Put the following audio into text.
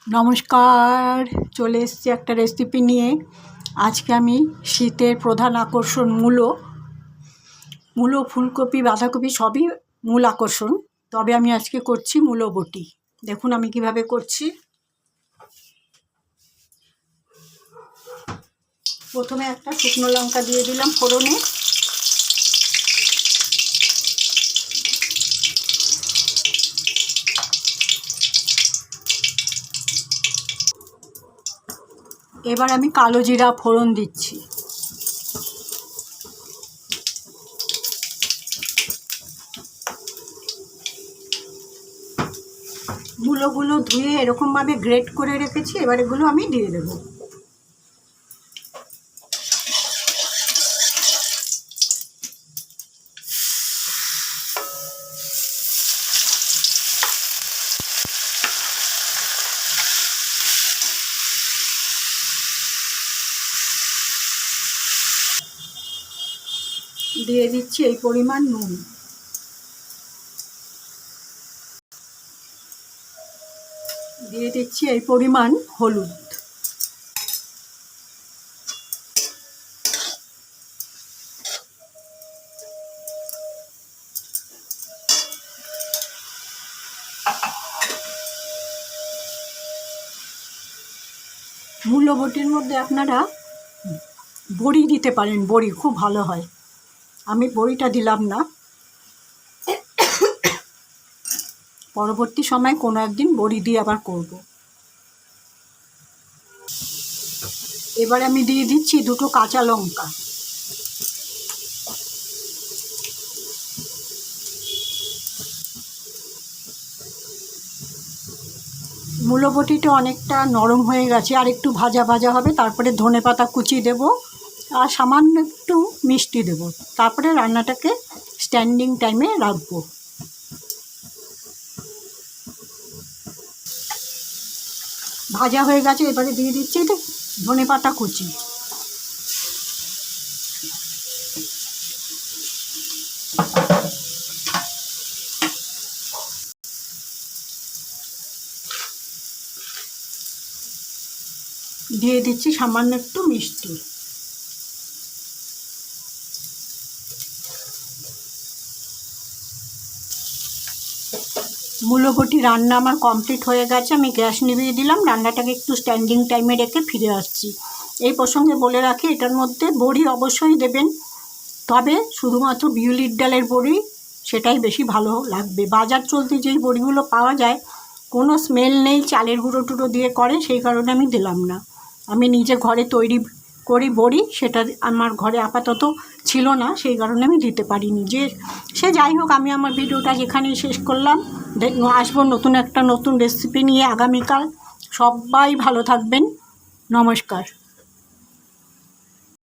নমস্কার, চলে এসেছি একটা রেসিপি নিয়ে। আজকে আমি শীতের প্রধান আকর্ষণ মূলো, ফুলকপি, বাঁধাকপি সবই মূল আকর্ষণ। তবে আমি আজকে করছি মূলো বটি। দেখুন আমি কিভাবে করছি। প্রথমে একটা শুকনো লঙ্কা দিয়ে দিলাম ফোড়নে। এবার আমি কালো জিরা ফোড়ন দিচ্ছি। মূলোগুলো ধুয়ে এরকমভাবে গ্রেট করে রেখেছি, এবার এগুলো আমি দিয়ে দেবো। দিয়ে দিচ্ছি এই পরিমাণ নুন। দিয়ে দিচ্ছি এই পরিমাণ হলুদ। মূলো বটির মধ্যে আপনারা বড়ি দিতে পারেন, বড়ি খুব ভালো হয়। আমি বড়িটা দিলাম না, পরবর্তী সময় কোনো একদিন বড়ি দিয়ে আবার করব। এবার আমি দিয়ে দিচ্ছি দুটো কাঁচা লঙ্কা। মূলো বটিটা অনেকটা নরম হয়ে গেছে, আর একটু ভাজা ভাজা হবে। তারপরে ধনেপাতা কুচি দেব আর সামান্য একটু মিষ্টি দেব। তারপরে রান্নাটাকে স্ট্যান্ডিং টাইমে রাখবো। ভাজা হয়ে গেছে, এবারে দিয়ে দিচ্ছি ধনেপাতা কুচি। দিয়ে দিচ্ছি সামান্য একটু মিষ্টি। মূলো বটি রান্না আমার কমপ্লিট হয়ে গেছে। আমি গ্যাস নিভিয়ে দিলাম। রান্নাটাকে একটু স্ট্যান্ডিং টাইমে রেখে ফিরে আসছি। এই প্রসঙ্গে বলে রাখি, এটার মধ্যে বড়ি অবশ্যই দেবেন, তবে শুধুমাত্র বিউলির ডালের বড়ি, সেটাই বেশি ভালো লাগবে। বাজার চলতে যেই বড়িগুলো পাওয়া যায় কোনো স্মেল নেই, চালের গুঁড়ো টুড়ো দিয়ে করে, সেই কারণে আমি দিলাম না। আমি নিজে ঘরে তৈরি করি বড়ি, সেটা আমার ঘরে আপাতত ছিল না, সেই কারণে আমি দিতে পারিনি। সে যাই হোক, আমি আমার ভিডিওটা যেখানেই শেষ করলাম। আসবো নতুন রেসিপি নিয়ে আগামীকাল। সবাই ভালো থাকবেন। নমস্কার।